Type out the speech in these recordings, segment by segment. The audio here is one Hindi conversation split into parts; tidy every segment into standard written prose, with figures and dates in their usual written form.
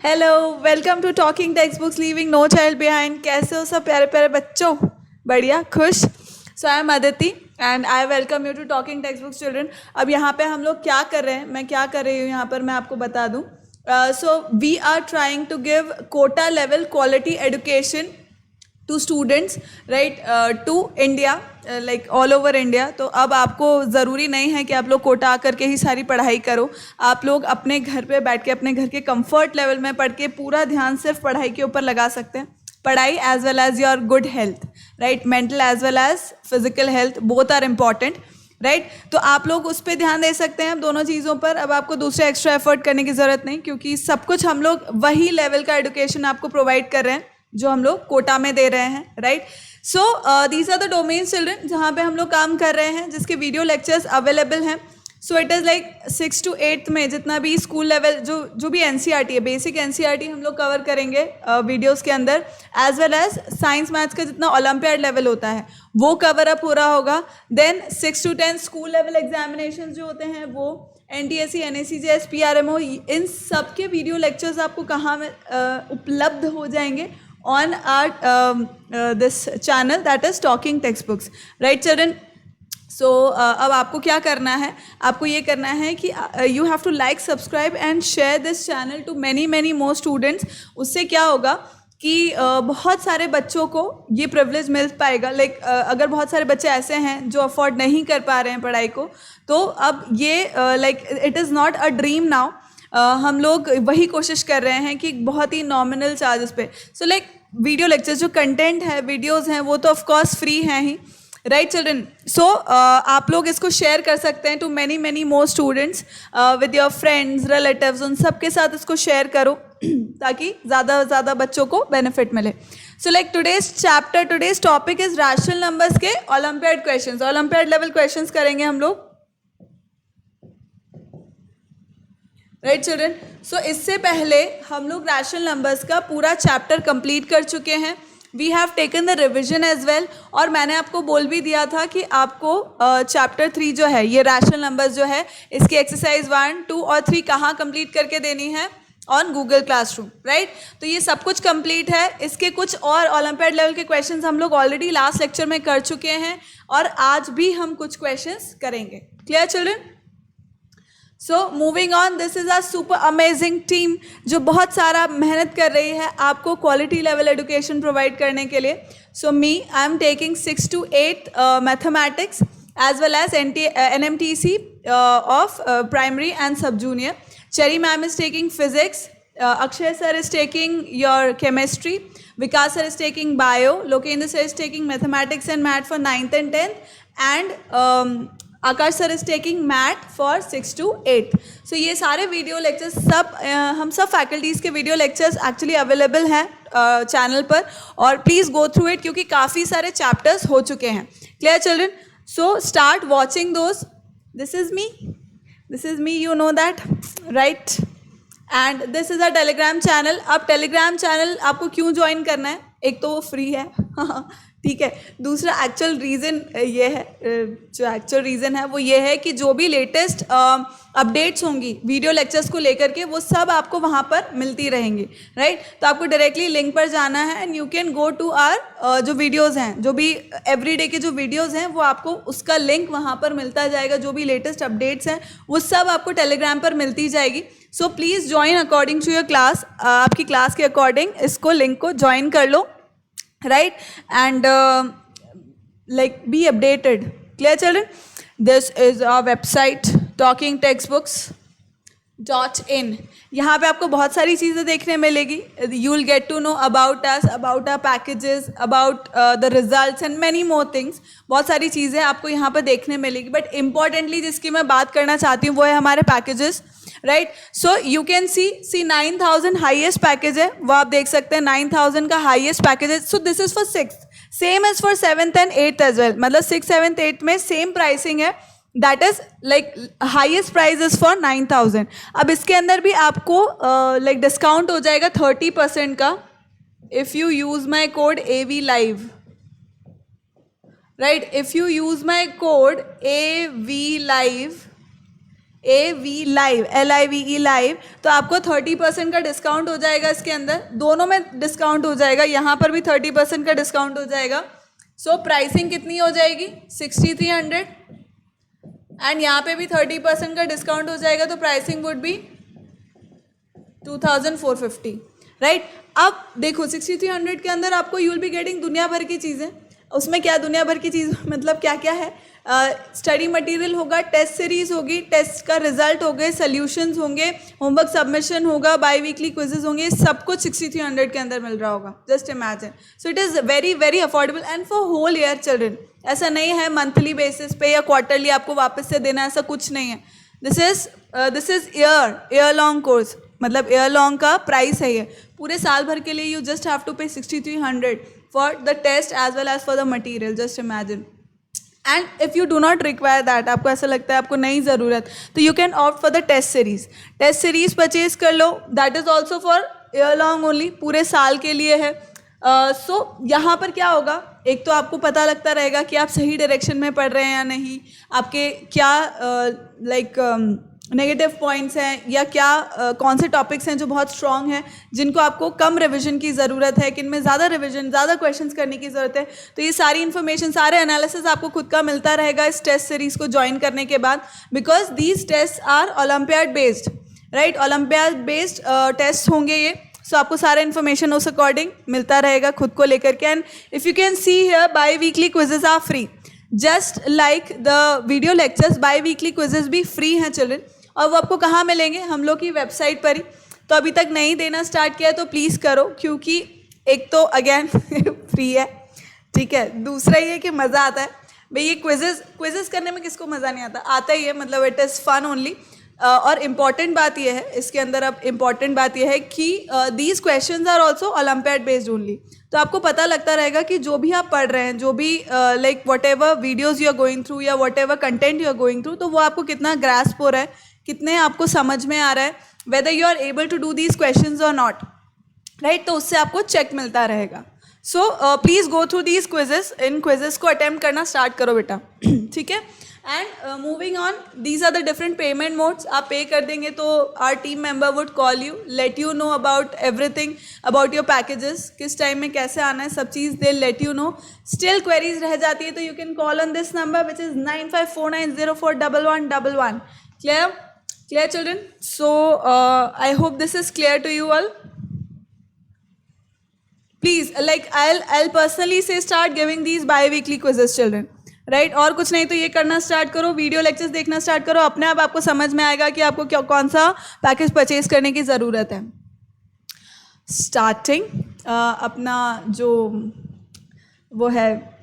Hello, welcome to talking text books leaving no child behind. कैसे हो सब प्यारे प्यारे बच्चों? बढ़िया, खुश। So I am Aditi and I welcome you to talking text books children. अब यहाँ पे हम लोग क्या कर रहे हैं, मैं क्या कर रही हूँ यहाँ पर, मैं आपको बता दूँ। So we are trying to give Kota level quality education to students, right, to India, like all over India. तो अब आपको ज़रूरी नहीं है कि आप लोग कोटा आकर के ही सारी पढ़ाई करो। आप लोग अपने घर पे बैठ के अपने घर के कंफर्ट लेवल में पढ़ के पूरा ध्यान सिर्फ पढ़ाई के ऊपर लगा सकते हैं। पढ़ाई as well as your good health, right, mental as well as physical health, both are important, right. तो आप लोग उस पर ध्यान दे सकते हैं दोनों चीज़ों पर। अब आपको दूसरे एक्स्ट्रा एफर्ट करने की ज़रूरत नहीं, क्योंकि सब कुछ हम लोग वही लेवल का एजुकेशन आपको प्रोवाइड कर रहे हैं जो हम लोग कोटा में दे रहे हैं, right. So these are the domains children जहाँ पे हम लोग काम कर रहे हैं, जिसके वीडियो लेक्चर्स अवेलेबल हैं। सो इट इज़ लाइक 6 to 8 में जितना भी स्कूल लेवल जो भी एनसीईआरटी है, बेसिक एनसीईआरटी हम लोग कवर करेंगे वीडियोस के अंदर, as well as science maths का जितना ओलंपियाड लेवल होता है वो कवर अप हो रहा होगा। Then 6 to 10 school level examination जो होते हैं वो NTSC, NSCJS, PRMO, इन सब के वीडियो लेक्चर्स आपको कहाँ में उपलब्ध हो जाएंगे? On our this channel, that is Talking Textbooks, right children? So अब आपको क्या करना है, आपको ये करना है कि you have to like, subscribe and share this channel to many more students। उससे क्या होगा कि बहुत सारे बच्चों को ये प्रिविलेज मिल पाएगा। लाइक अगर बहुत सारे बच्चे ऐसे हैं जो अफोर्ड नहीं कर पा रहे हैं पढ़ाई को, तो अब ये like it is not a dream now. हम लोग वही कोशिश कर रहे हैं कि बहुत ही नॉमिनल चार्जेस पे। सो लाइक वीडियो लेक्चर्स जो कंटेंट है, वीडियोस हैं, वो तो ऑफ कोर्स फ्री हैं ही, राइट चिल्ड्रन। सो आप लोग इसको शेयर कर सकते हैं to many more students with your friends, relatives, उन सब के साथ इसको शेयर करो ताकि ज़्यादा बच्चों को बेनिफिट मिले। So like today's topic is rational numbers के olympiad questions, olympiad level questions करेंगे हम लोग, राइट चिल्ड्रन। सो इससे पहले हम लोग रैशनल नंबर्स का पूरा चैप्टर कंप्लीट कर चुके हैं। We have taken the revision as well, और मैंने आपको बोल भी दिया था कि आपको चैप्टर 3 जो है, ये रैशनल नंबर्स जो है, इसकी एक्सरसाइज 1, 2 और 3 कहाँ कंप्लीट करके देनी है? On Google classroom, right. तो ये सब कुछ कंप्लीट है। इसके कुछ और ओलंपियाड लेवल के क्वेश्चंस हम लोग ऑलरेडी लास्ट लेक्चर में कर चुके हैं, और आज भी हम कुछ क्वेश्चंस करेंगे। Clear children? So moving on, this is a super amazing team जो बहुत सारा मेहनत कर रही है आपको क्वालिटी लेवल एजुकेशन प्रोवाइड करने के लिए। So I am taking 6 to 8 mathematics as well as NMTC of primary and sub junior. Cherry ma'am is taking physics, Akshay sir is taking your chemistry, Vikas sir is taking bio, Lokendra sir is taking mathematics and math for 9th and 10th, and Akash sir is taking math for 6 to 8। सो ये सारे वीडियो लेक्चर्स सब हम सब फैकल्टीज़ के वीडियो लेक्चर्स एक्चुअली अवेलेबल हैं चैनल पर, और प्लीज़ गो थ्रू इट क्योंकि काफ़ी सारे चैप्टर्स हो चुके हैं। Clear children? So start watching those. This is me, you know that, right. And this is a Telegram channel. अब टेलीग्राम चैनल आपको क्यों ज्वाइन करना है? एक तो वो फ्री है ठीक है। दूसरा एक्चुअल रीज़न ये है, जो एक्चुअल रीज़न है वो ये है कि जो भी लेटेस्ट अपडेट्स होंगी वीडियो लेक्चर्स को लेकर के, वो सब आपको वहाँ पर मिलती रहेंगी, राइट। तो आपको डायरेक्टली लिंक पर जाना है and you can go to our जो वीडियोज़ हैं, जो भी एवरीडे के जो वीडियोज़ हैं, वो आपको उसका लिंक वहाँ पर मिलता जाएगा। जो भी लेटेस्ट अपडेट्स हैं वो सब आपको टेलीग्राम पर मिलती जाएगी। So please join according to your class, आपकी क्लास के अकॉर्डिंग इसको लिंक को ज्वाइन कर लो, right, and like be updated. Clear children? This is our website talkingtextbooks.in. यहाँ पे आपको बहुत सारी चीज़ें देखने मिलेगी। You will get to know about us, about our packages, about the results and many more things. बहुत सारी चीज़ें आपको यहाँ पर देखने मिलेगी, बट इम्पॉर्टेंटली जिसकी मैं बात करना चाहती हूँ वो है हमारे packages, right. So you can C 9000 highest package है, वो आप देख सकते हैं। 9000 का हाईएस्ट पैकेज है। So this is for 6th, same as for 7th and 8th as well. मतलब 6, 7, 8 में सेम प्राइसिंग है। That is like highest price is for 9000। अब इसके अंदर भी आपको लाइक डिस्काउंट हो जाएगा 30% का if you use my code AV Live, right. If you use my code AV Live AV live, LIVE live, तो आपको 30% का डिस्काउंट हो जाएगा इसके अंदर, दोनों में डिस्काउंट हो जाएगा, यहाँ पर भी 30% का डिस्काउंट हो जाएगा। सो प्राइसिंग कितनी हो जाएगी 6300 एंड यहाँ पे भी 30% का डिस्काउंट हो जाएगा, तो प्राइसिंग वुड बी 2450, राइट। अब देखो 6300 के अंदर आपको यू विल बी गेटिंग दुनिया भर की चीज़ें। उसमें क्या दुनिया भर की चीज़ मतलब क्या क्या है, स्टडी मटेरियल होगा, टेस्ट सीरीज होगी, टेस्ट का रिजल्ट हो गए, सोल्यूशंस होंगे, होमवर्क सबमिशन होगा, बाई वीकली क्विजेज होंगे, सब कुछ 6300 के अंदर मिल रहा होगा। Just imagine, so it is very very affordable and for whole year children. ऐसा नहीं है मंथली बेसिस पे या क्वार्टरली आपको वापस से देना, ऐसा कुछ नहीं है। This is year long course, मतलब ईयर लॉन्ग का प्राइस है ये, पूरे साल भर के लिए। You just have to pay 6300 for the test as well as for the material, just imagine. And if you do not require that, आपको ऐसा लगता है आपको नहीं ज़रूरत, तो you can opt for the test series. Test series purchase कर लो, that is also for year long only, पूरे साल के लिए है। सो यहाँ पर क्या होगा, एक तो आपको पता लगता रहेगा कि आप सही डायरेक्शन में पढ़ रहे हैं या नहीं, आपके क्या नेगेटिव पॉइंट्स हैं या क्या कौन से टॉपिक्स हैं जो बहुत स्ट्रॉन्ग हैं, जिनको आपको कम रिवीजन की ज़रूरत है, किन में ज़्यादा रिवीजन, ज़्यादा क्वेश्चंस करने की ज़रूरत है। तो ये सारी इन्फॉर्मेशन, सारे एनालिसिस आपको खुद का मिलता रहेगा इस टेस्ट सीरीज़ को ज्वाइन करने के बाद, because these test are olympiad based, right. Olympiad based test होंगे ये, सो आपको सारा इन्फॉर्मेशन उस अकॉर्डिंग मिलता रहेगा खुद को लेकर के। And if you can see here, biweekly quizzes are free, just like the video lectures, biweekly quizzes भी फ्री हैं चिल्ड्रन। और वो आपको कहाँ मिलेंगे, हम लोग की वेबसाइट पर ही। तो अभी तक नहीं देना स्टार्ट किया है तो प्लीज़ करो, क्योंकि एक तो अगेन फ्री है, ठीक है, दूसरा ये कि मज़ा आता है भाई। ये क्विजेस करने में किसको मज़ा नहीं आता, आता ही है, मतलब इट इज़ फन ओनली। और इम्पॉर्टेंट बात यह है इसके अंदर, अब इम्पॉर्टेंट बात यह है कि these questions are also olympiad based only. तो आपको पता लगता रहेगा कि जो भी आप पढ़ रहे हैं, जो भी like whatever videos you are going through या whatever content you are going through, तो वो आपको कितना ग्रास्प हो रहा है, कितने आपको समझ में आ रहा है, whether you are able to do these questions और नॉट, राइट। तो उससे आपको चेक मिलता रहेगा। So please go through these quizzes, इन क्विजेस को अटेम्प्ट करना स्टार्ट करो बेटा, ठीक है। And moving on, these are the different payment modes. आप पे कर देंगे तो our team member would call you, let you know about everything, about your packages, किस टाइम में कैसे आना है, सब चीज़ they let you know. Still queries रह जाती है तो you can call on this number which is 9549041111। Clear children? So I hope this is clear to you all. Please, like I'll personally say start giving these bi-weekly quizzes children, right? और कुछ नहीं तो ये करना स्टार्ट करो, वीडियो लेक्चर्स देखना स्टार्ट करो, अपने आप आपको समझ में आएगा कि आपको क्या कौन सा पैकेज परचेज करने की ज़रूरत है। स्टार्टिंग अपना जो वो है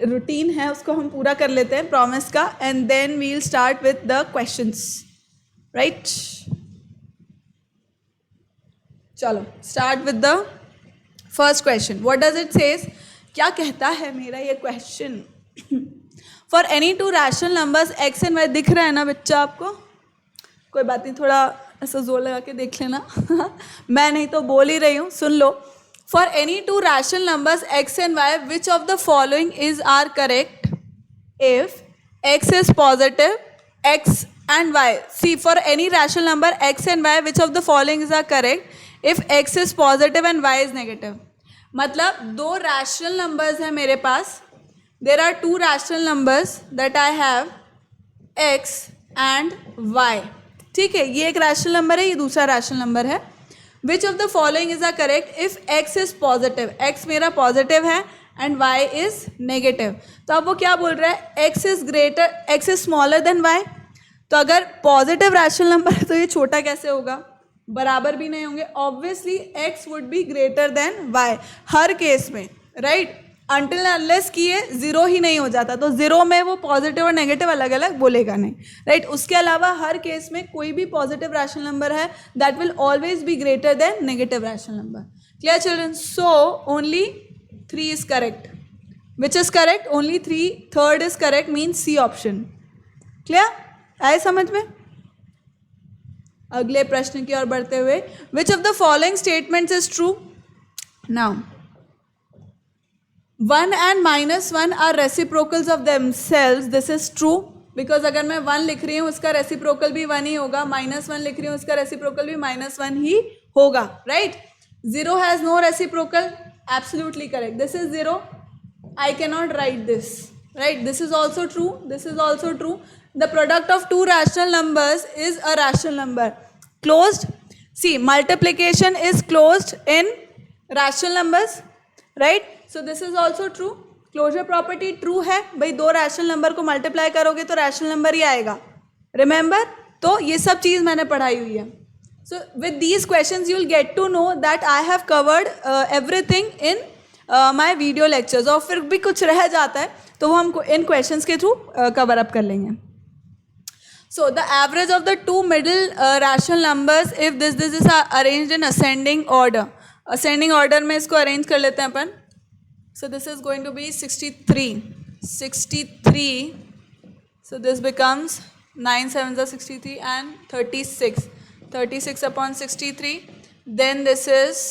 रूटीन है उसको हम पूरा कर लेते हैं प्रॉमिस का, and then we will start with the questions, right. चलो start with the first question. What does it says, क्या कहता है मेरा ये question. For any two rational numbers x and y, दिख रहा है ना बच्चा आपको, कोई बात नहीं, थोड़ा ऐसा जोर लगा के देख लेना मैं नहीं तो बोल ही रही हूँ, सुन लो। For any two rational numbers x and y, which of the following is are correct if x is positive, x and y. See, for any rational number x and y, which of the following is are correct if x is positive and y is negative. मतलब दो rational numbers हैं मेरे पास, there are two rational numbers that I have, x and y, ठीक है, ये एक rational number है, ये दूसरा rational number है. Which of the following is are correct if x is positive, x मेरा positive है and y is negative. तो अब वो क्या बोल रहा है, x is smaller than y. तो अगर पॉजिटिव रैशनल नंबर है तो ये छोटा कैसे होगा, बराबर भी नहीं होंगे, obviously x would be greater then y her case में, राइट, अनटिल अनलेस कि ये जीरो ही नहीं हो जाता, तो जीरो में वो पॉजिटिव और नेगेटिव अलग अलग बोलेगा नहीं, राइट। उसके अलावा हर केस में कोई भी पॉजिटिव रैशनल नंबर है that will always be greater than negative rational number. Clear children? So only 3 is correct, which is correct, only 3, third is correct, means C option. Clear? आए समझ में? अगले प्रश्न की ओर बढ़ते हुए, which of the following statements is true. Now 1 and -1 are reciprocals of themselves, this is true. Because अगर मैं 1 लिख रही हूँ उसका रेसिप्रोकल भी 1 ही होगा, -1 लिख रही हूँ उसका रेसिप्रोकल भी -1 ही होगा, right. 0 has no reciprocal, absolutely correct. This is 0, I cannot write this, right? This is also true, this is also true. The product of two rational numbers is a rational number. Closed. See, multiplication is closed in rational numbers, right? So this is also true. Closure property true है भाई. दो रैशनल नंबर को मल्टीप्लाई करोगे तो रैशनल नंबर ही आएगा, रिमेंबर. तो ये सब चीज़ मैंने पढ़ाई हुई है. So with these questions you will get to know that I have covered everything in my video lectures. और फिर भी कुछ रह जाता है तो वो हम इन क्वेश्चंस के थ्रू कवर अप कर लेंगे. So the average of the two middle rational numbers if this is arranged in ascending order. Ascending order में इसको अरेंज कर लेते हैं अपन. So this is going to be 63. So this becomes 9 7s are 63 and 36. 36 upon 63. Then this is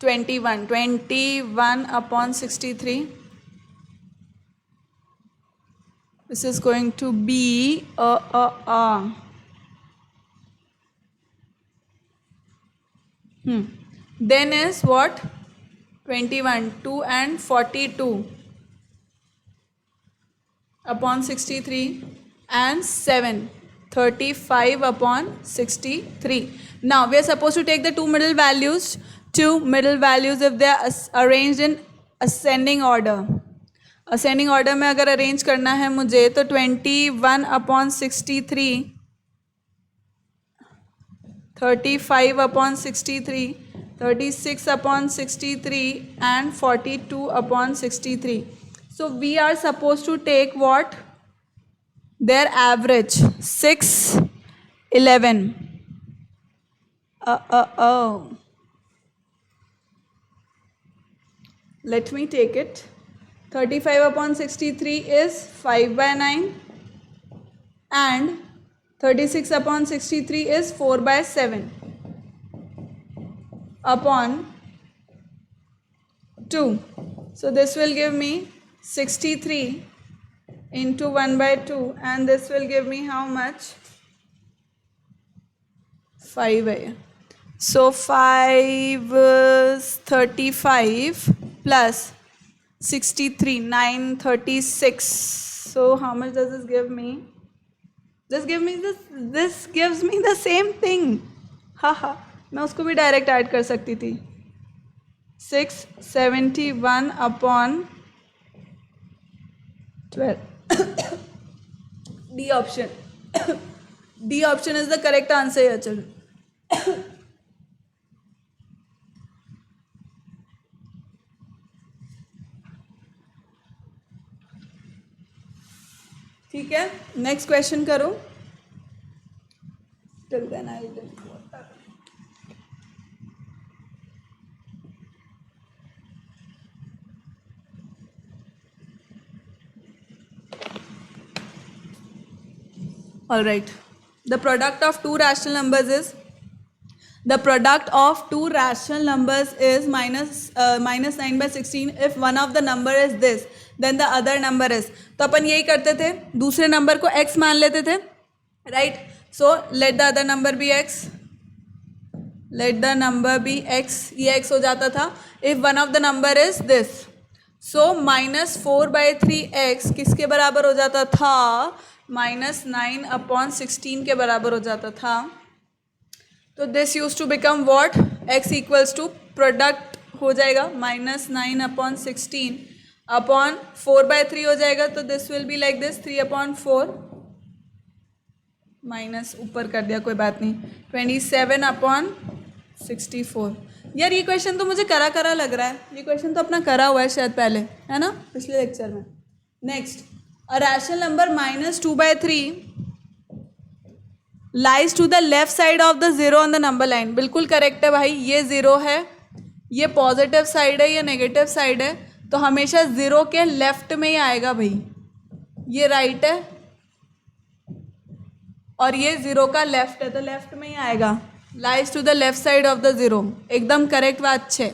21. 21 upon 63. This is going to be Then is what? 21, 2 and 42 upon 63 and 7, 35 upon 63. Now we are supposed to take the two middle values if they are arranged in ascending order. Ascending order में अगर arrange करना है मुझे तो 21 upon 63, 35 upon 63, 36 upon 63 and 42 upon 63. So we are supposed to take what? Their average. 6, 11. Let me take it. 35 upon 63 is 5/9 and 36 upon 63 is 4/7 upon 2. So this will give me 63 into 1/2 and this will give me how much? 5 है. So 5 is 35 plus 63, 936. So how much does this give me? This gives me the same thing. हाहा, मैं उसको भी डायरेक्ट ऐड कर सकती थी. 671 upon 12. D option. D option is the correct answer here, children. ठीक है, नेक्स्ट क्वेश्चन करो. Till then I will drink water. All right. The product of two rational numbers is -9/16. If one of the number is this, then the other number is. तो अपन यही करते थे, दूसरे नंबर को x मान लेते थे, right? So let the other number be x. Let the number be x. ये x हो जाता था. If one of the number is this, so -4/3x किसके बराबर हो जाता था? -9/16 के बराबर हो जाता था. तो this use to become what? x equals to product हो जाएगा -9/16 अपॉन 4/3 हो जाएगा. तो this will be like this 3/4 minus ऊपर कर दिया, कोई बात नहीं, 27/64. यार ये क्वेश्चन तो मुझे करा लग रहा है. ये क्वेश्चन तो अपना करा हुआ है शायद पहले, है ना, पिछले लेक्चर में. Next, a rational number -2/3 lies to the left side of the zero on the number line. बिल्कुल करेक्ट है भाई. ये जीरो है, ये पॉजिटिव साइड है, ये नेगेटिव साइड है, तो हमेशा जीरो के लेफ्ट में ही आएगा भाई. ये राइट है और ये जीरो का लेफ्ट है, तो लेफ्ट में ही आएगा. Lies to the left side of the zero. एकदम करेक्ट बात छे,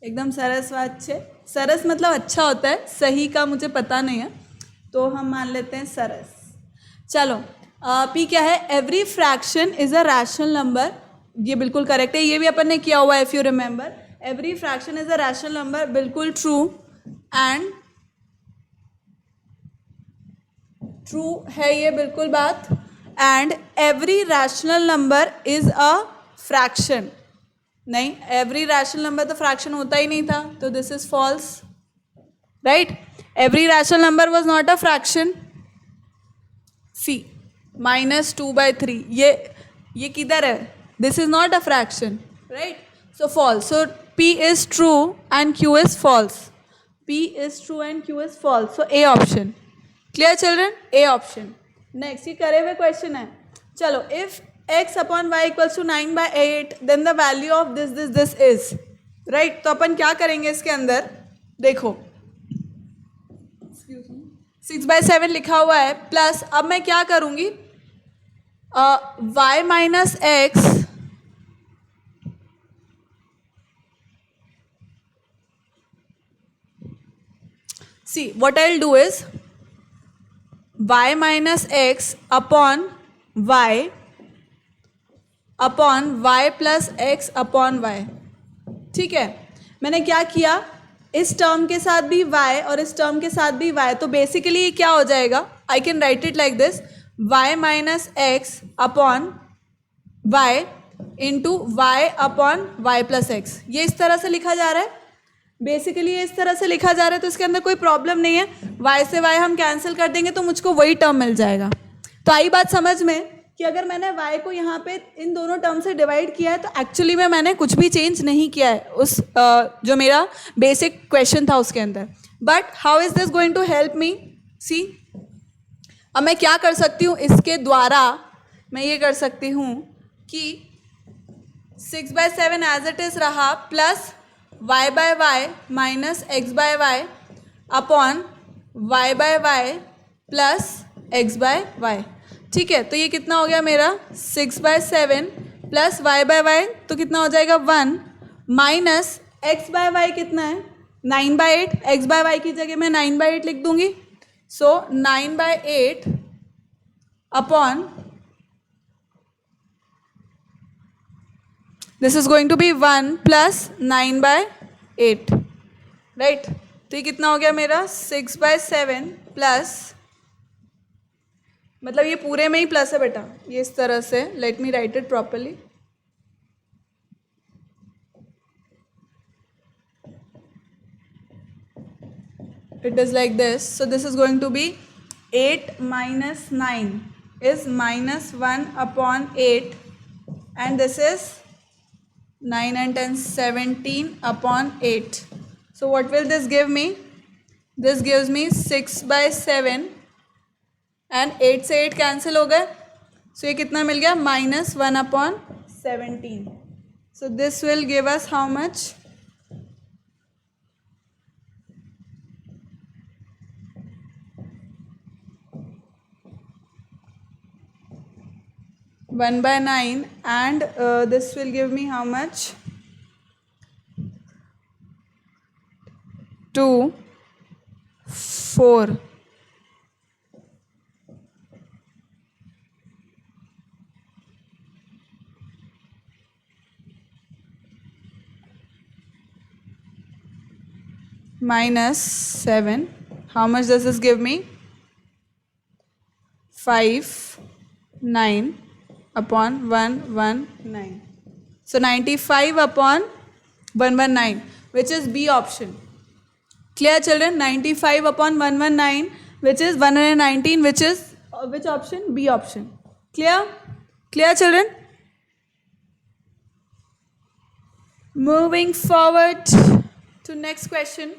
एकदम सरस बात छे. सरस मतलब अच्छा होता है, सही का मुझे पता नहीं है, तो हम मान लेते हैं सरस। चलो पी क्या है, every fraction is a rational number, ये बिल्कुल करेक्ट है, ये भी अपन ने किया हुआ है if you remember, every fraction is a rational number, बिल्कुल ट्रू, एंड ट्रू है ये बिल्कुल बात, and every rational number is a fraction, नहीं एवरी रैशनल नंबर तो फ्रैक्शन होता ही नहीं था, तो this is false, right, every rational number was not a fraction. See -2/3 ये किधर है, this is not a fraction, right, so false, so P is true and Q is false, P is true and Q is false, so A option, clear children, A option। Next ये करे हुए क्वेश्चन है, चलो if x upon Y equals to 9/8 then the value of this is, right, तो अपन क्या करेंगे इसके अंदर, देखो 6/7 लिखा हुआ है, प्लस अब मैं क्या करूंगी, y minus x see what I'll do is y minus x upon y plus x upon y, ठीक है, मैंने क्या किया, इस टर्म के साथ भी y और इस टर्म के साथ भी y, तो बेसिकली क्या हो जाएगा, I can write it like this, y minus x upon y into y upon y plus x, ये इस तरह से लिखा जा रहा है, बेसिकली ये इस तरह से लिखा जा रहा है, तो इसके अंदर कोई प्रॉब्लम नहीं है, y से y हम कैंसिल कर देंगे तो मुझको वही टर्म मिल जाएगा। तो आई बात समझ में कि अगर मैंने y को यहाँ पे इन दोनों टर्म से डिवाइड किया है तो एक्चुअली में मैंने कुछ भी चेंज नहीं किया है उस जो मेरा बेसिक क्वेश्चन था उसके अंदर, but how is this going to help me, see अब मैं क्या कर सकती हूँ, इसके द्वारा मैं ये कर सकती हूँ कि 6/7 एज इट इज रहा, plus y/y minus x/y upon y/y plus x/y, ठीक है, तो ये कितना हो गया मेरा 6/7 प्लस y/y, तो कितना हो जाएगा 1 माइनस x/y कितना है 9/8, x/y की जगह मैं 9/8 लिख दूंगी, so 9/8 upon this is going to be 1 plus 9/8, right, तो ये कितना हो गया मेरा 6/7 प्लस, मतलब ये पूरे में ही प्लस है बेटा, ये इस तरह से, let me right it properly, it is like this, so this is going to be 8 minus 9 is minus 1 upon 8, and this is 9 and 10 17 upon 8, so what will this give me, this gives me 6/7 and 8 से 8 कैंसिल हो गए, so ये कितना मिल गया -1 upon 17, so this will give us how much, one by 9, and this will give me how much, 2 4 minus 7, how much does this give me, 5 9 upon 119, so 95 upon 119, which is B option, clear children, 95 upon 119 which is 119, which is which option, B option, clear children, moving forward to next question,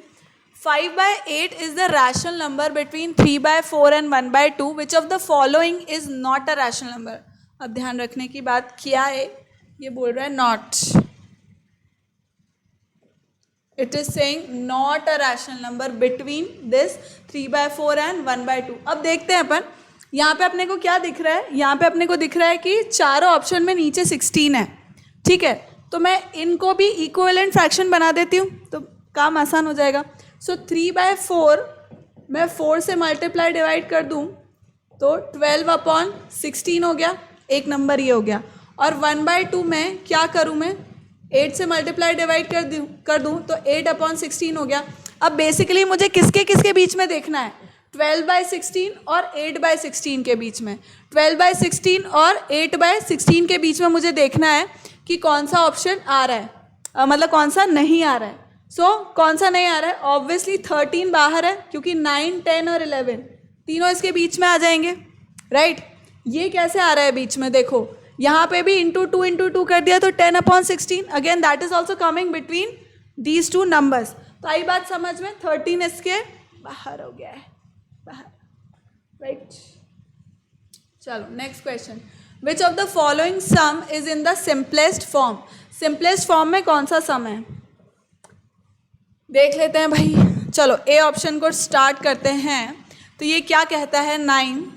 5/8 is the rational number between 3/4 and 1/2, which of the following is not a rational number, अब ध्यान रखने की बात क्या है, ये बोल रहा है not, it is saying not a rational number between this 3/4 and 1/2। अब देखते हैं अपन, यहाँ पे अपने को क्या दिख रहा है, यहाँ पे अपने को दिख रहा है कि चारों ऑप्शन में नीचे 16 है, ठीक है, तो मैं इनको भी इक्विवेलेंट फ्रैक्शन बना देती हूँ तो काम आसान हो जाएगा। सो 3/4 मैं 4 से मल्टीप्लाई डिवाइड कर दूँ तो 12/16 हो गया, एक नंबर ये हो गया। और 1/2 में क्या करूँ मैं, 8 से मल्टीप्लाई डिवाइड कर दूँ तो 8/16 हो गया। अब बेसिकली मुझे किसके किसके बीच में देखना है, 12/16 और 8/16 के बीच में, 12/16 और 8/16 के बीच में मुझे देखना है कि कौन सा ऑप्शन आ रहा है, मतलब कौन सा नहीं आ रहा है। कौन सा नहीं आ रहा है, ऑब्वियसली 13 बाहर है क्योंकि 9, 10 और 11 तीनों इसके बीच में आ जाएंगे, राइट। ये कैसे आ रहा है बीच में, देखो यहाँ पे भी इंटू टू कर दिया तो 10/16, again that is also coming between these two numbers. तो आई बात समझ में, 13 इसके बाहर हो गया है, बाहर, राइट। चलो next question, which of the following some is in the simplest form. Simplest form में कौन सा सम है, देख लेते हैं भाई। चलो ए ऑप्शन को स्टार्ट करते हैं। तो ये क्या कहता है, 9।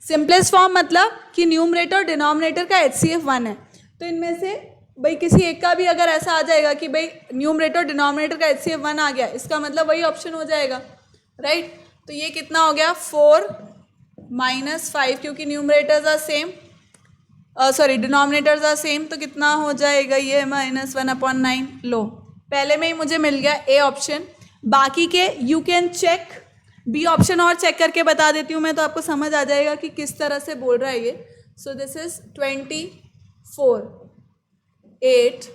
सिंपलेस्ट फॉर्म मतलब कि न्यूमरेटर और डिनोमिनेटर का HCF 1 है। तो इनमें से भाई किसी एक का भी अगर ऐसा आ जाएगा कि भाई न्यूमरेटर और डिनोमिनेटर का HCF 1 आ गया, इसका मतलब वही ऑप्शन हो जाएगा, राइट। तो ये कितना हो गया, 4 - 5 क्योंकि numerators are same, sorry denominators are same, तो कितना हो जाएगा ये -1/9। लो पहले में ही मुझे मिल गया ए ऑप्शन। बाकी के you can check, B option और चेक करके बता देती हूँ मैं, तो आपको समझ आ जाएगा कि किस तरह से बोल रहा है ये। सो दिस इज 24, 8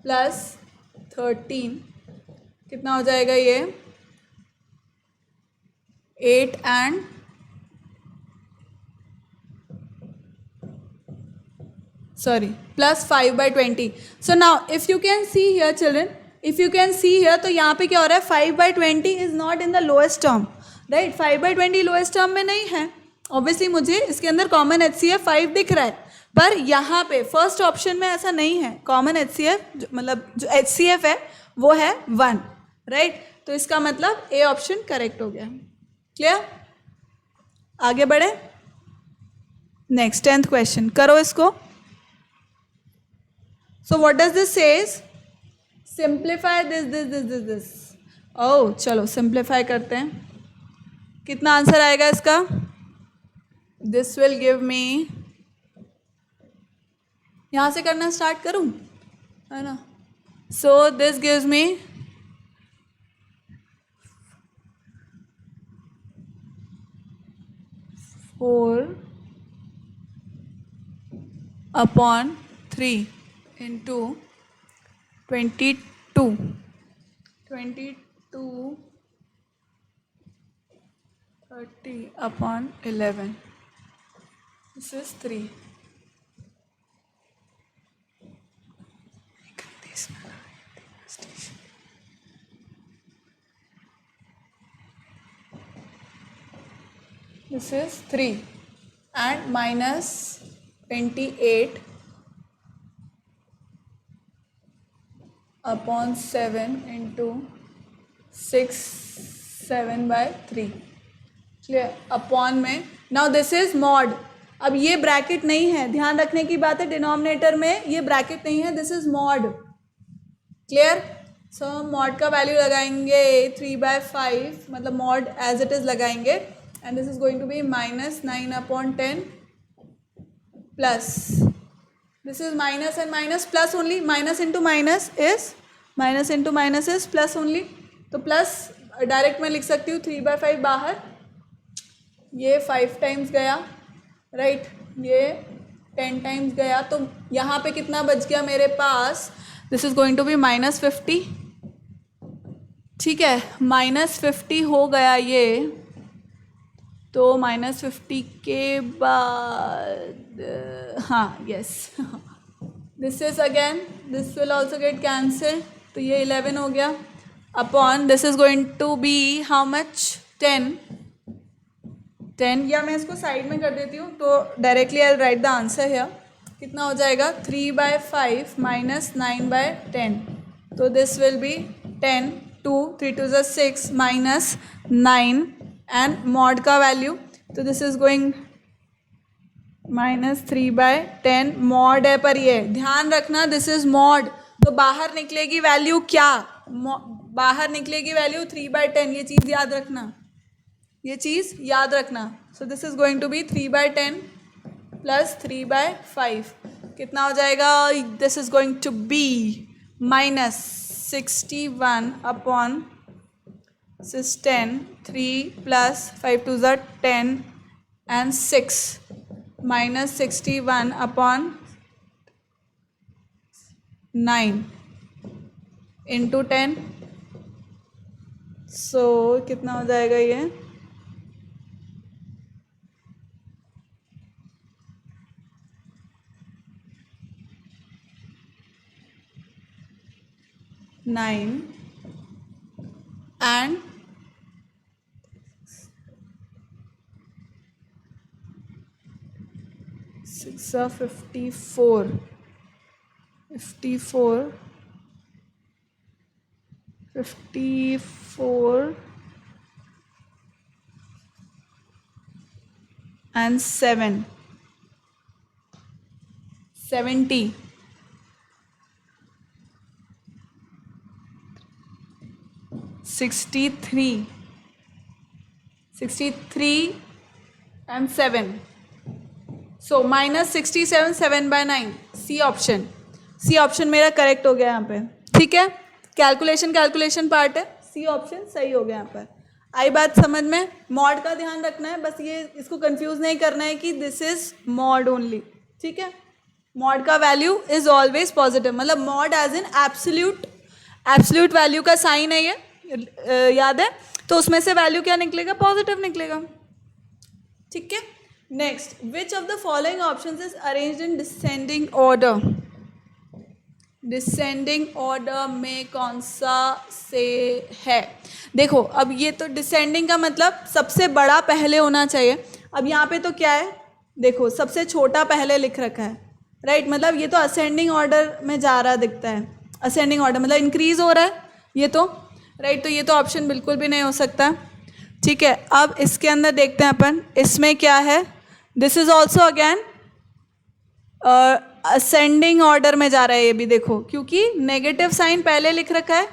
+ 13 कितना हो जाएगा ये, 8 and +5/20। So now if you can see here children, if you can see here, तो यहाँ पे क्या हो रहा है, 5/20 is not in the lowest term, right। 5/20 lowest term में नहीं है, ऑब्वियसली मुझे इसके अंदर कॉमन HCF 5 दिख रहा है, पर यहाँ पे फर्स्ट ऑप्शन में ऐसा नहीं है। कॉमन HCF मतलब जो HCF है वो है 1, राइट। तो इसका मतलब ए ऑप्शन करेक्ट हो गया। क्लियर, आगे बढ़े। नेक्स्ट 10th क्वेश्चन करो इसको। So what does this says? Simplify this. Oh, चलो simplify करते हैं। कितना आंसर आएगा इसका? This will give me, यहाँ से करना स्टार्ट करूँ, है ना। So this gives me 4/3 into 22 30/11. This is 3. This is 3 and -28/7 into 6, 7/3। Clear, upon में। Now this is mod. अब ये ब्रैकेट नहीं है, ध्यान रखने की बात है, डिनोमिनेटर में ये ब्रैकेट नहीं है, this is mod. Clear, so mod का वैल्यू लगाएंगे 3/5, मतलब मॉड एज इट इज लगाएंगे, and this is going to be -9/10 plus, this is minus and minus plus only, minus into minus is plus only, तो प्लस डायरेक्ट मैं लिख सकती हूँ 3/5 बाहर, ये 5 टाइम्स गया, राइट, ये 10 टाइम्स गया, तो यहाँ पे कितना बच गया मेरे पास, this is going to be -50। ठीक है, -50 हो गया ये, तो -50 के बाद, हाँ yes, this is again, this will also get cancel, तो ये 11 हो गया, upon this is going to be how much, 10, या मैं इसको साइड में कर देती हूँ तो directly I right the answer here. कितना हो जाएगा, 3/5 - 9/10, तो this will B 10, 2, 3 2 6 -9 and mod का वैल्यू, तो दिस इज गोइंग -3/10, मॉड है पर ये ध्यान रखना दिस इज मॉड, तो बाहर निकलेगी वैल्यू क्या, बाहर निकलेगी वैल्यू 3/10, ये चीज़ याद रखना, ये चीज़ याद रखना। So this is going to be 3/10 plus 3/5, कितना हो जाएगा? This is going to be -61 upon 10, 3 plus 5 2 ज़ा 10 and 6 -61 upon 9 into 10, so कितना हो जाएगा ये? Nine and 6 are 54, 54, 54 and 7, 70, 63, 63 and 7, so -67, 7/9, C option, C option मेरा करेक्ट हो गया यहाँ पे। ठीक है, कैलकुलेशन पार्ट है, सी ऑप्शन सही हो गया यहाँ पर। आई बात समझ में? मॉड का ध्यान रखना है, बस ये इसको कंफ्यूज नहीं करना है कि दिस इज मॉड ओनली। ठीक है, मॉड का वैल्यू इज ऑलवेज पॉजिटिव, मतलब mod as in absolute value का साइन है ये, याद है? तो उसमें से वैल्यू क्या निकलेगा? पॉजिटिव निकलेगा। ठीक है, next, which of the following options is arranged in descending order? Descending order में कौन सा से है? देखो, अब ये तो डिसेंडिंग का मतलब सबसे बड़ा पहले होना चाहिए। अब यहाँ पे तो क्या है, देखो सबसे छोटा पहले लिख रखा है, राइट? मतलब ये तो असेंडिंग ऑर्डर में जा रहा दिखता है, असेंडिंग ऑर्डर मतलब इंक्रीज हो रहा है ये तो, राइट? तो ये तो ऑप्शन बिल्कुल भी नहीं हो सकता। ठीक है, अब इसके अंदर देखते हैं अपन, इसमें क्या है? This is also again ascending order में जा रहा है ये भी, देखो क्योंकि नेगेटिव साइन पहले लिख रखा है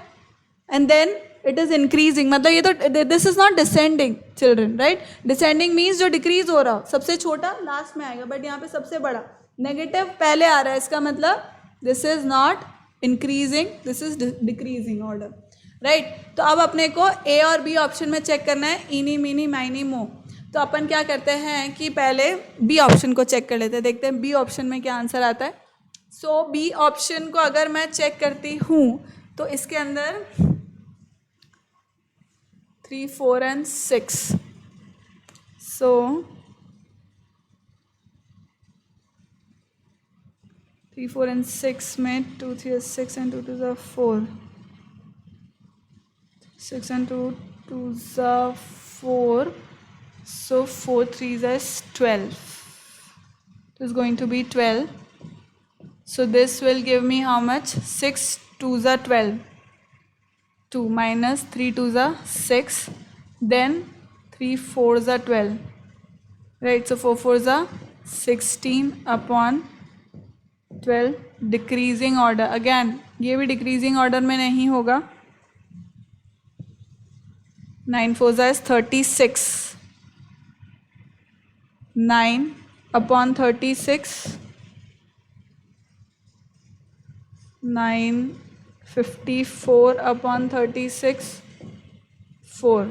and then it is increasing, मतलब ये तो this is not descending children, right? Descending means जो डिक्रीज हो रहा हो, सबसे छोटा लास्ट में आएगा, बट यहाँ पे सबसे बड़ा नेगेटिव पहले आ रहा है, इसका मतलब this is not increasing, this is decreasing order, right? तो अब अपने को ए और बी ऑप्शन में चेक करना है, इनी मीनी माइनी मो। तो अपन क्या करते हैं कि पहले बी ऑप्शन को चेक कर लेते हैं, देखते हैं बी ऑप्शन में क्या आंसर आता है। सो बी ऑप्शन को अगर मैं चेक करती हूँ तो इसके अंदर 3, 4 and 6, सो 3, 4 and 6 में 2, 3 6 and 2 2 4, 6 and 2 2 4, so 4 3 is 12, it is going to be 12, so this will give me how much? 6 2 12, 2 minus 3 2 6, then 3 4 12, right? So 4 4 16 upon 12, decreasing order, again ये भी डिक्रीजिंग ऑर्डर में नहीं होगा। 9 4 is 36, 9 upon 36, 9 54 upon 36, 4,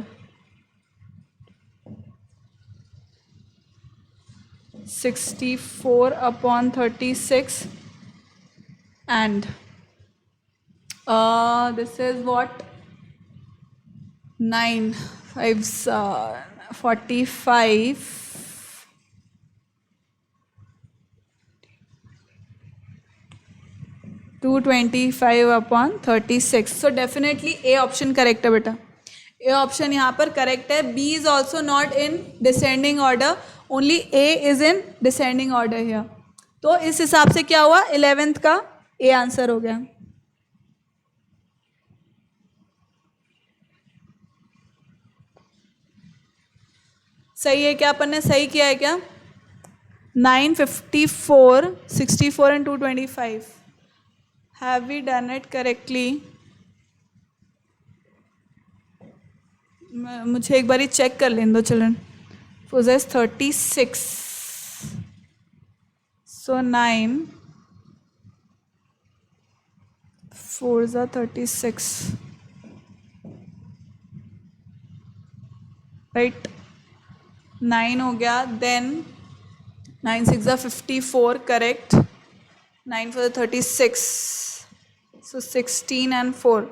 64 upon 36, and this is what? 9 5 45, 225 upon 36, so definitely A option correct है बेटा, ए ऑप्शन यहाँ पर करेक्ट है। B is also not in descending order, only A is in descending order here. तो इस हिसाब से क्या हुआ? 11th का ए आंसर हो गया। सही है क्या? अपन ने सही किया है क्या? 9 54 64 and 225, have we done it correctly? मुझे एक बारी चेक कर लें दो children. Poses 36. So 9 4s are 36. Right. 9 हो गया. Then 9 6 are 54. Correct. 9 4 36. So 16 and 4.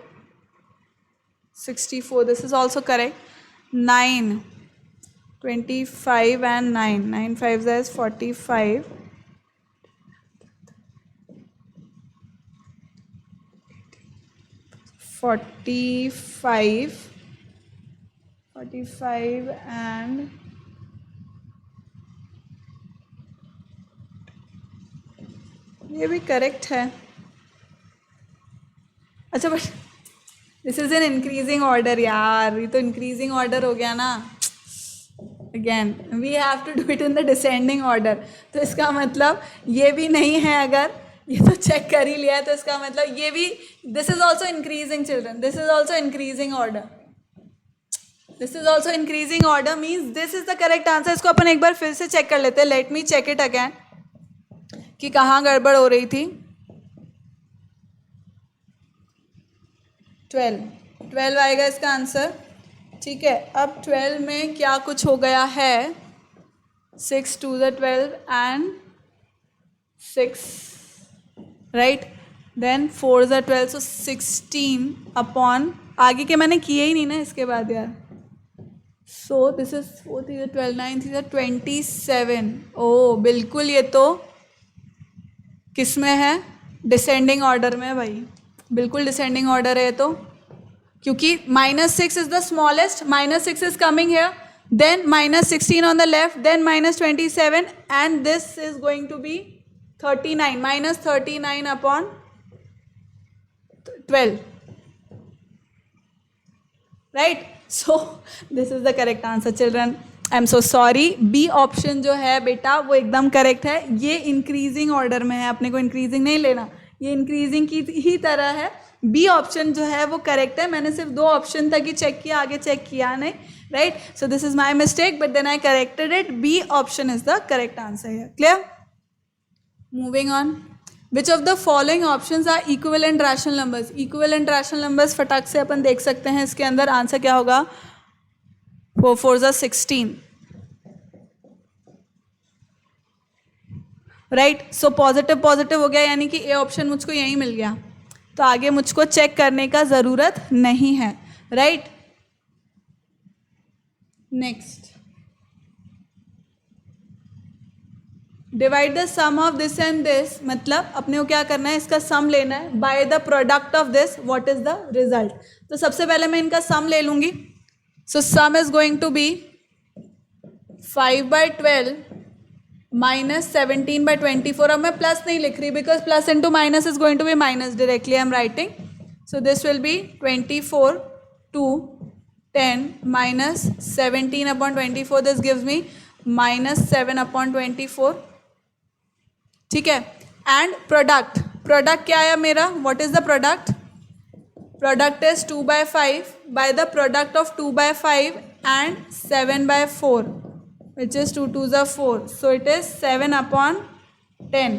64. This is also correct. 9 25 and 9. 9 5s is 45. 45 and ये भी करेक्ट है. अच्छा but this is an increasing order यार. ये तो इंक्रीजिंग ऑर्डर हो गया ना. Again we have to do it in the descending order. तो इसका मतलब ये भी नहीं है. अगर ये तो चेक कर ही लिया है तो इसका मतलब ये भी. This is also increasing children. This is also increasing order. This is also increasing order means this is the correct answer. इसको अपन एक बार फिर से चेक कर लेते हैं. Let me check it again कि कहाँ गड़बड़ हो रही थी. 12 आएगा इसका आंसर. ठीक है. अब 12 में क्या कुछ हो गया है. 6 2 ज़ 12 एंड 6. राइट. देन 4 ज़ 12. सो 16 अपॉन आगे के मैंने किए ही नहीं ना इसके बाद यार. सो दिस इज 4 3 ज़ 12 9 3 ज़ 27. ओ बिल्कुल ये तो किस में है. डिसेंडिंग ऑर्डर में भाई. बिल्कुल डिसेंडिंग ऑर्डर है तो. क्योंकि -6 is the smallest. -6 is coming here. Then -16 on the left. Then -27 and this is going to be 39. -39 upon 12. Right. So this is the correct answer children. I am so sorry. B option जो है बेटा वो एकदम करेक्ट है. ये इंक्रीजिंग ऑर्डर में है. अपने को इंक्रीजिंग नहीं लेना. ये इंक्रीजिंग की ही तरह है. बी ऑप्शन जो है वो करेक्ट है. मैंने सिर्फ 2 ऑप्शन तक ही चेक किया. आगे चेक किया नहीं. Right. So this is my mistake but then I corrected it. B option is the correct answer है. Clear. Moving on. Which of the following options are equivalent rational numbers. Equivalent rational numbers फटाक से अपन देख सकते हैं. इसके अंदर आंसर क्या होगा. 4 4 ज़ 16. राइट. सो पॉजिटिव पॉजिटिव हो गया यानी कि ए ऑप्शन मुझको यहीं मिल गया. तो आगे मुझको चेक करने का ज़रूरत नहीं है. Right. Next. Divide the sum of this and this. मतलब अपने को क्या करना है. इसका सम लेना है. By the product of this what is the result. तो सबसे पहले मैं इनका सम ले लूंगी. So sum is going to be 5/12 minus 17/24. अब मैं प्लस नहीं लिख रही because plus into minus is going to be minus. Directly I am writing. So this will be 24 2 10 minus 17/24. This gives me -7/24. ठीक है. And product. प्रोडक्ट क्या आया मेरा. What is the product. Product is 2/5 bye the product of 2/5 and 7/4 which is 2 2s are 4. So it is 7/10.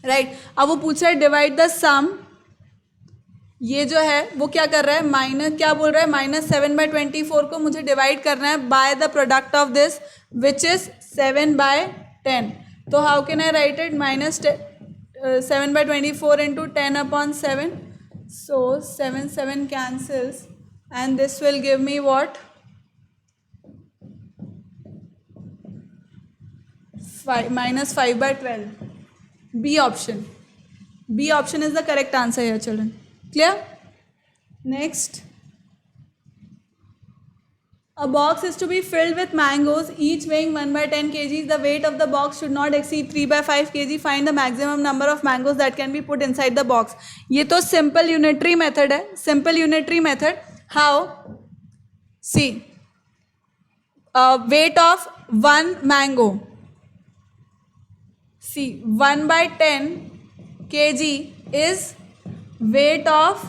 Right. अब वो पूछ रहा है डिवाइड द सम. ये जो है वो क्या कर रहा है. माइनस क्या बोल रहा है. -7/24 को मुझे डिवाइड करना है by the product of this which is 7/10. तो how can I right it. -7/24 into 10/7. So 7 7 cancels and this will give me what. -5/12. B option. B option is the correct answer here children. Clear. Next. A box is to be filled with mangoes each weighing 1/10 kg. The weight of the box should not exceed 3/5 kg. Find the maximum number of mangoes that can be put inside the box. ये तो simple unitary method है. Simple unitary method. How? See. Weight of 1 mango. See, 1/10 kg is weight of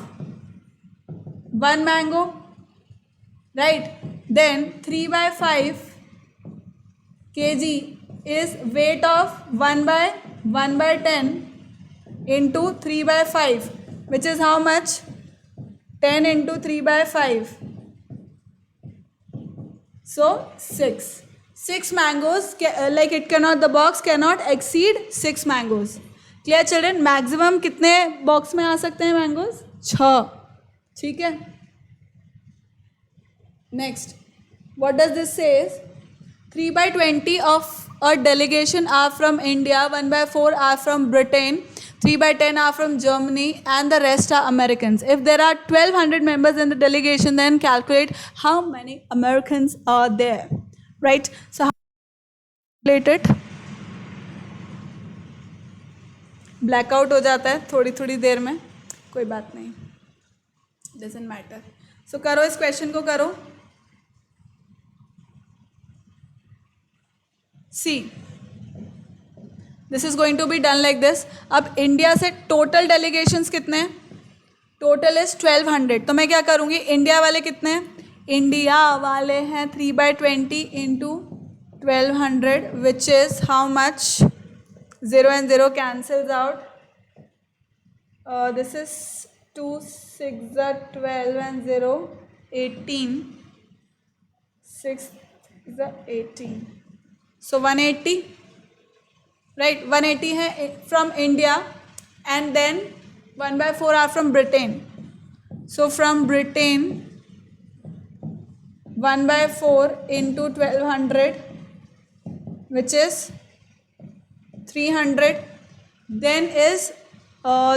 1 mango. right? Then 3 by 5 kg is weight of 1 by 10 into 3 by 5, which is how much? 10 into 3 by 5. So 6 mangoes, like it cannot, the box cannot exceed 6 mangoes. Clear children? Maximum कितने बॉक्स में आ सकते हैं मैंगोज? 6. ठीक है. Next, what does this says? 3 by 20 of a delegation are from India, 1 by 4 are from Britain, 3 by 10 are from Germany, and the rest are Americans. If there are 1200 members in the delegation, then calculate how many Americans are there. Right? So how to calculate it? Blackout हो जाता है थोड़ी थोड़ी देर में, कोई बात नहीं, doesn't matter. So करो, इस क्वेश्चन को करो. See, this is going to be done like this. अब इंडिया से टोटल डेलीगेशंस कितने हैं? Total is 1200. तो मैं क्या करूँगी, इंडिया वाले कितने हैं? इंडिया वाले हैं 3 by 20 into 1200, which is how much? 0 and 0 cancels out. This is 2 6 are 12 and 0 18. 6 is 18. So 180, right? 180 है from India, and then 1 by 4 are from Britain. So from Britain 1 by 4 into 1200, which is 300. Then is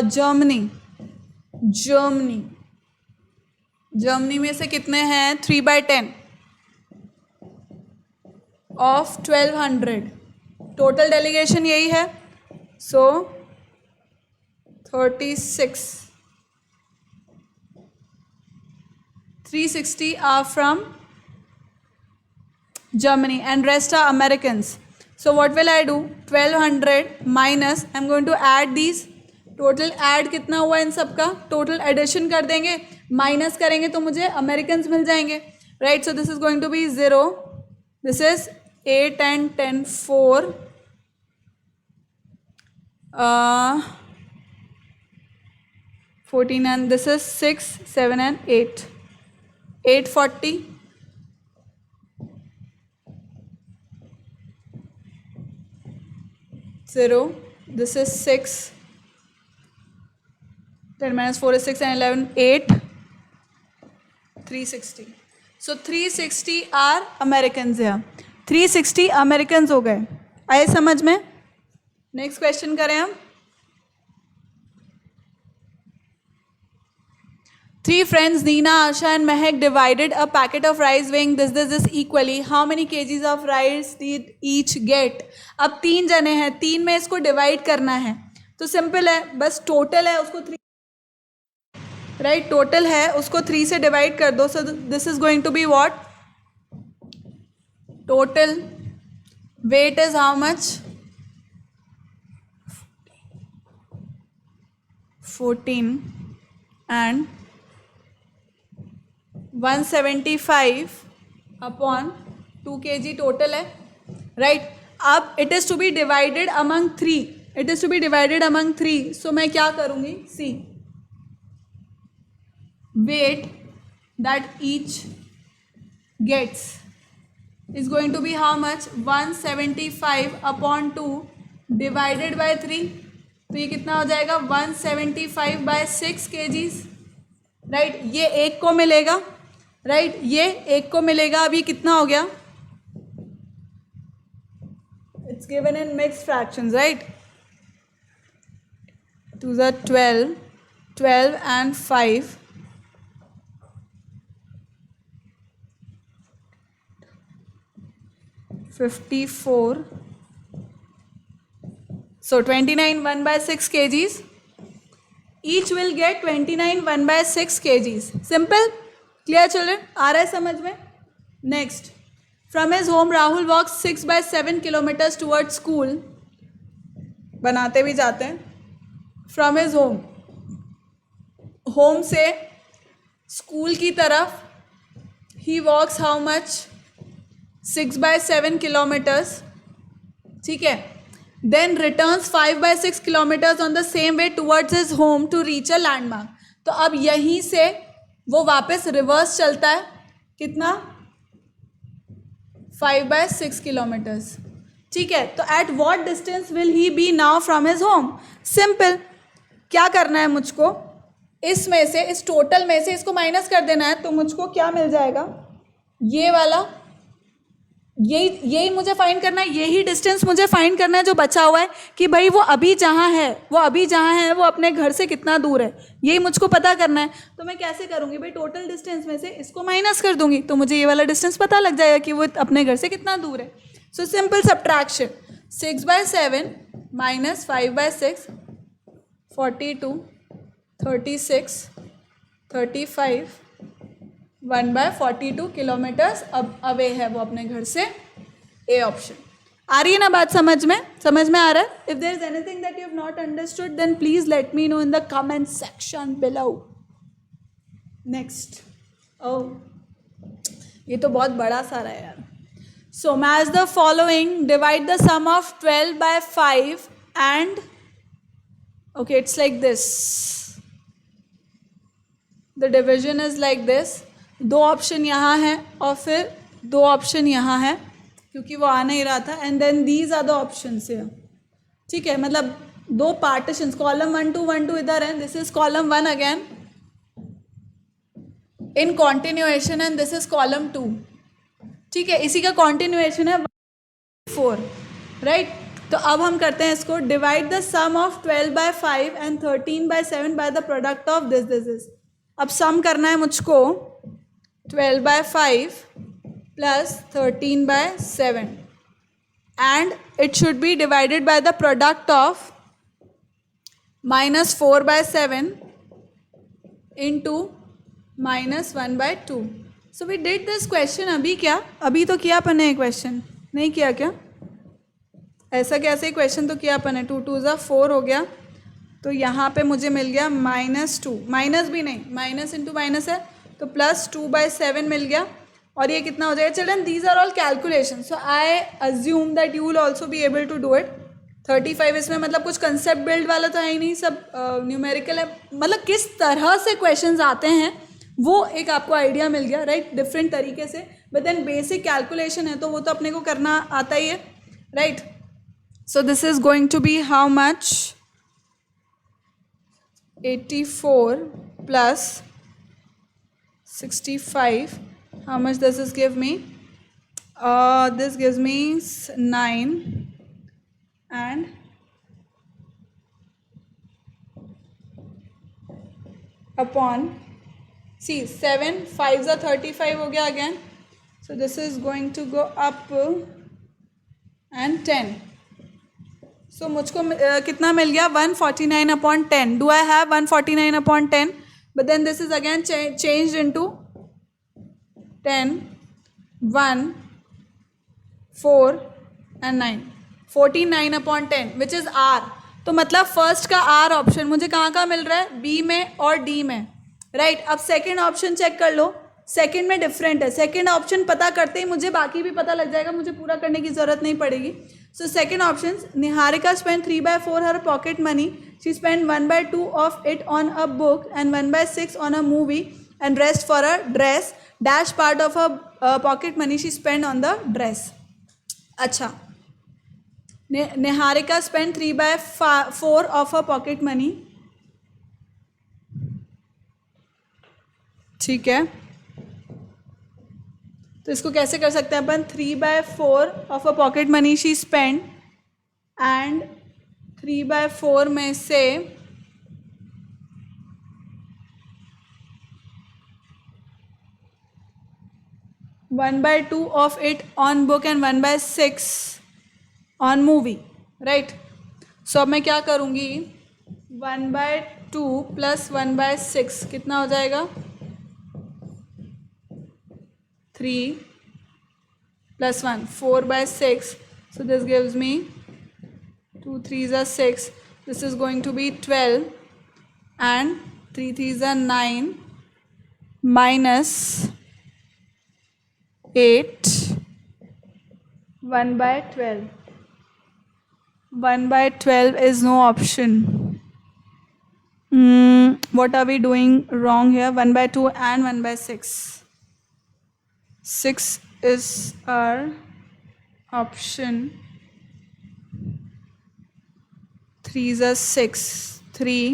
Germany. Germany में से कितने हैं? 3 by 10 of 1200. टोटल डेलीगेशन यही है. सो 36. 360 are from Germany and rest are Americans. So what will I do? 1200 minus, I'm going to add these. Total add कितना हुआ इन सब का? टोटल एडिशन कर देंगे, माइनस करेंगे तो मुझे अमेरिकन्स मिल जाएंगे, right? So this is going to be 0. This is 8 and 10 4, 14, and this is 6 7 and 8, 840. Zero. This is 6. 10 minus 4 is 6 and 11 8. 360. So 360 are Americans here. 360 Americans हो गए. आए समझ में? नेक्स्ट क्वेश्चन करें हम. 3 friends, Neena, Asha and Mehak divided a packet of rice weighing this equally. How many kgs of rice did each get? अब 3 जने हैं, 3 में इसको डिवाइड करना है तो सिंपल है, बस टोटल है उसको 3, राइट? टोटल है उसको 3 से डिवाइड कर दो. So this is going to be what? Total weight is how much? 14 and 175 upon 2 kg total है, राइट? अब it is to be divided among 3. It is to be divided among 3. सो मैं क्या करूंगी? सी, weight that each gets is going to be how much? 175 upon 2 divided by 3. तो ये कितना हो जाएगा? 175 by 6 kgs, राइट? ये एक को मिलेगा, राइट? ये एक को मिलेगा. अब ये कितना हो गया? It's given in mixed fractions, right? 2 are 12, 12 and 5, 54. So 29 1 by 6 kgs. Each will get 29 1 by 6 kgs. Simple? Clear children? आ रहा है समझ में? Next. From his home, Rahul walks 6 by 7 kilometers towards school. बनाते भी जाते हैं. From his home. Home से स्कूल की तरफ ही वॉक्स हाउ मच 6/7 किलोमीटर्स, ठीक है. Then returns 5/6 kilometres on the same way towards his home to reach a landmark. तो अब यहीं से वो वापस रिवर्स चलता है, कितना 5/6 किलोमीटर्स, ठीक है. तो at what distance will he be now from his home. Simple, क्या करना है मुझको, इसमें से, इस टोटल में से इसको माइनस कर देना है. तो मुझको क्या मिल जाएगा, ये वाला, यही मुझे फाइंड करना है, यही डिस्टेंस मुझे फाइंड करना है जो बचा हुआ है, कि भाई वो अभी जहाँ है वो अपने घर से कितना दूर है, यही मुझको पता करना है. तो मैं कैसे करूँगी भाई, टोटल डिस्टेंस में से इसको माइनस कर दूंगी तो मुझे ये वाला डिस्टेंस पता लग जाएगा कि वो अपने घर से कितना दूर है. So simple subtraction, 6/7 minus 5/6, 42, 36, 35, 1/42 kilometres अब अवे है वो अपने घर से. A option. आ रही है ना बात समझ में आ रहा है. If there is anything that you have not understood then please let me know in the comment section below. Next. Oh, ये तो बहुत बड़ा सारा है यार. So match the following, divide the sum of 12/5 and, okay, it's like this. The division is like this. 2 option यहाँ है और फिर 2 ऑप्शन यहाँ है, क्योंकि वो आ नहीं रहा था. And then these are the options here, ठीक है. मतलब 2 पार्टीशंस, कॉलम 1 2 1 2 इधर है, this is column 1 again in continuation and this is column 2, ठीक है. इसी का कॉन्टिन्यूएशन है 4, राइट. तो अब हम करते हैं इसको, divide the sum of 12/5 and 13/7 by the product of this. अब सम करना है मुझको 12/5 plus 13/7 and it should be divided by the product of -4/7 into -1/2. So we did this question अभी तो किया अपन ने क्वेश्चन, नहीं किया क्या? ऐसा कैसे क्वेश्चन तो किया अपन ने. 2 2 4 हो गया, तो यहाँ पे मुझे मिल गया -2, माइनस भी नहीं, माइनस इंटू माइनस है तो +2/7 मिल गया. और ये कितना हो जाएगा. Children these are all calculation, so I assume that you will also be able to do it. 35 इसमें मतलब कुछ कंसेप्ट बिल्ड वाला तो है ही नहीं, सब न्यूमेरिकल है. मतलब किस तरह से क्वेश्चंस आते हैं वो एक आपको आइडिया मिल गया, राइट, डिफरेंट तरीके से. बट देन बेसिक कैलकुलेशन है तो वो तो अपने को करना आता ही है, right. So this is going to be how much? 84 plus 65. How much does this give me? This gives me 9 and upon, see 7 5s are 35 हो गया again. So this is going to go up and 10. सो मुझको कितना मिल गया 149/10. Do I have 149/10? But then this is again changed into 10, 1, 4 and 9. 49/10 which is are. तो मतलब फर्स्ट का आर ऑप्शन मुझे कहाँ मिल रहा है, बी में और डी में, राइट. अब सेकेंड ऑप्शन चेक कर लो, सेकेंड में डिफरेंट है. सेकेंड ऑप्शन पता करते ही मुझे बाकी भी पता लग जाएगा, मुझे पूरा करने की ज़रूरत नहीं पड़ेगी. So second option, Niharika spent 3/4 her pocket money. She spent 1/2 of it on a book and 1/6 on a movie and rest for a dress. Dash part of her pocket money she spent on the dress. अच्छा, Niharika spent 3/4 of her pocket money. ठीक है, तो इसको कैसे कर सकते हैं अपन, 3/4 of a pocket money she spend and 3/4 में से 1/2 of it on book and 1/6 on movie, right. So अब मैं क्या करूँगी, 1/2 प्लस 1/6 कितना हो जाएगा, 3 plus 1, 4/6. So this gives me 2 3s are 6. This is going to be 12 and 3 3s are 9 minus 8, 1/12. 1/12 is no option. What are we doing wrong here? 1/2 and 1/6. 6 is our option. 3 is a 6. 3.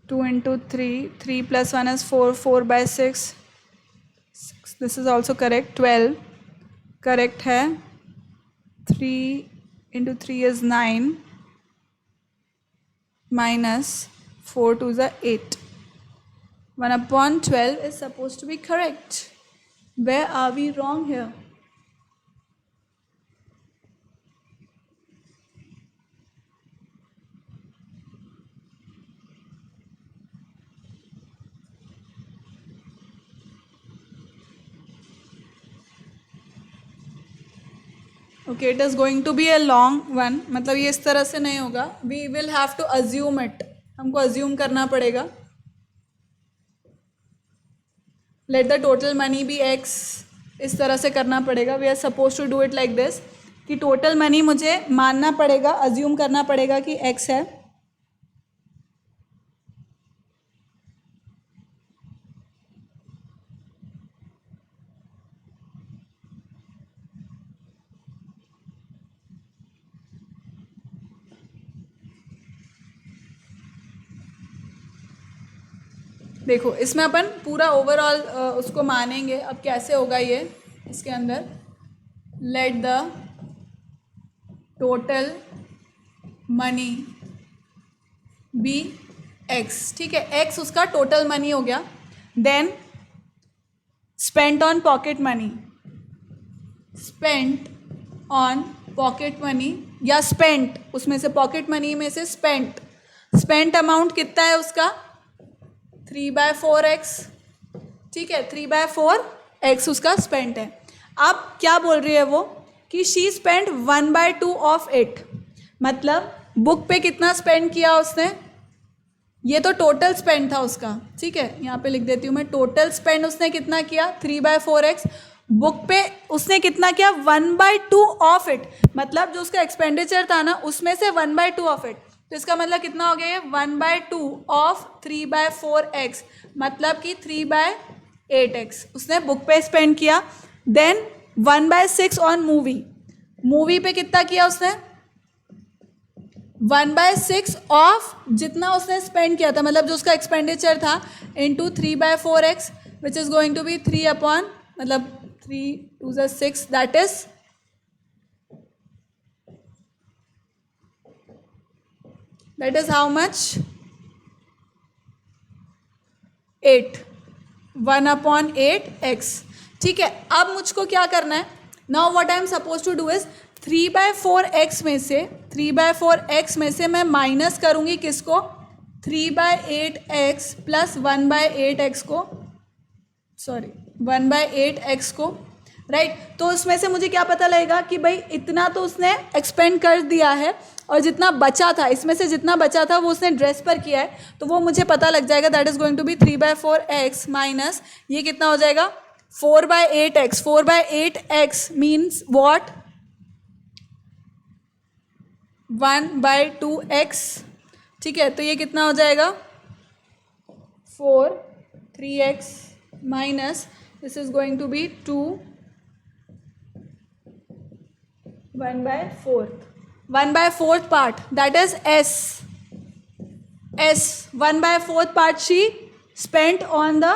2 into 3. 3 plus 1 is 4. 4/6. 6. This is also correct. 12. Correct है. 3 into 3 is 9. Minus 4 2 is 8. 1/12 is supposed to be correct. Where are we wrong here? Okay, it is going to be a long one. मतलब ये इस तरह से नहीं होगा. We will have to assume it. हमको अज्यूम करना पड़ेगा. Let the total money be X. इस तरह से करना पड़ेगा. We are suppose to do it like this कि टोटल मनी मुझे मानना पड़ेगा, अज्यूम करना पड़ेगा कि एक्स है. देखो, इसमें अपन पूरा ओवरऑल उसको मानेंगे. अब कैसे होगा ये इसके अंदर? Let the total money be X. ठीक है, एक्स उसका टोटल मनी हो गया. Then spent on pocket money. Spent on pocket money या स्पेंट, उसमें से पॉकेट मनी में से स्पेंट. स्पेंट अमाउंट कितना है उसका? 3/4x. ठीक है, 3/4x उसका स्पेंट है. अब क्या बोल रही है वो कि शी स्पेंट 1/2 ऑफ इट. मतलब बुक पे कितना स्पेंड किया उसने? ये तो टोटल स्पेंड था उसका. ठीक है, यहाँ पे लिख देती हूँ मैं. टोटल स्पेंड उसने कितना किया? 3/4x. बुक पे उसने कितना किया? 1/2 ऑफ इट. मतलब जो उसका एक्सपेंडिचर था ना, उसमें से 1/2 ऑफ इट. तो इसका मतलब कितना हो गया? ये 1/2 ऑफ 3/4x. मतलब कि 3/8x उसने बुक पे स्पेंड किया. Then 1/6 on movie. मूवी पे कितना किया उसने? 1/6 ऑफ जितना उसने स्पेंड किया था, मतलब जो उसका एक्सपेंडिचर था, into 3/4x which is going to be 3 upon, मतलब 3 2 is 6. That is how much? 8. 1/8x. ठीक है, अब मुझको क्या करना है? Now what I am supposed to do is 3/4x में से, 3/4x में से मैं माइनस करूँगी किसको? 3/8x प्लस 1/8x को, सॉरी 1/8x को. राइट. तो उसमें से मुझे क्या पता लगेगा कि भाई इतना तो उसने एक्सपेंड कर दिया है, और जितना बचा था, इसमें से जितना बचा था वो उसने ड्रेस पर किया है. तो वो मुझे पता लग जाएगा. That is going to be 3/4x minus ये कितना हो जाएगा? 4/8x. 4/8x means what? 1/2x. ठीक है, तो ये कितना हो जाएगा? 4 3x minus this is going to be 2 1/4. 1/4 part, that is S. 1/4 part she spent on the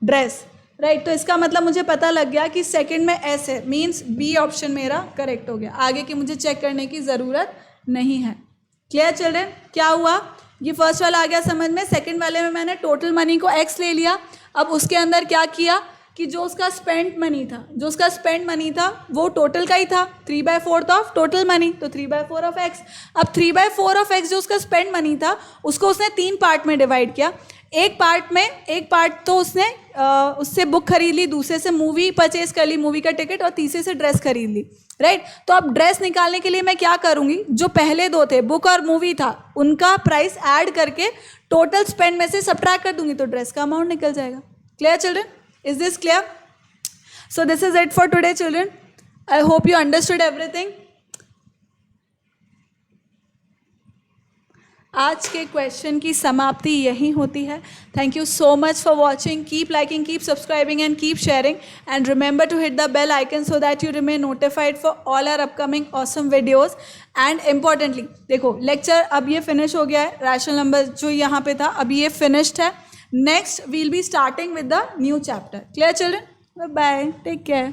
dress. Right. तो इसका मतलब मुझे पता लग गया कि सेकंड में S है. मीन्स बी ऑप्शन मेरा करेक्ट हो गया. आगे की मुझे चेक करने की ज़रूरत नहीं है. Clear children? क्या हुआ? ये फर्स्ट वाला आ गया समझ में. सेकंड वाले में मैंने टोटल मनी को X ले लिया. अब उसके अंदर क्या किया कि जो उसका स्पेंड मनी था, जो उसका स्पेंड मनी था वो टोटल का ही था. 3/4 ऑफ टोटल मनी, तो 3/4 ऑफ एक्स. अब 3/4 ऑफ एक्स जो उसका स्पेंड मनी था उसको उसने 3 पार्ट में डिवाइड किया. एक पार्ट तो उसने उससे बुक खरीद ली, दूसरे से मूवी परचेज कर ली, मूवी का टिकट, और तीसरे से ड्रेस खरीद ली. राइट. तो अब ड्रेस निकालने के लिए मैं क्या करूँगी? जो पहले दो थे, बुक और मूवी था, उनका प्राइस ऐड करके टोटल स्पेंड में से सब्ट्रैक्ट कर दूंगी, तो ड्रेस का अमाउंट निकल जाएगा. Clear children? Is this clear? So this is it for today, children. I hope you understood everything. आज के क्वेश्चन की समाप्ति यही होती है. Thank you so much for watching. Keep liking, keep subscribing and keep sharing and remember to hit the bell icon so that you remain notified for all our upcoming awesome videos. And importantly देखो, लेक्चर अब ये फिनिश हो गया है. रैशनल नंबर जो यहाँ पे था अभी ये फिनिश्ड है. Next will be starting with the new chapter. Clear children? Bye, take care.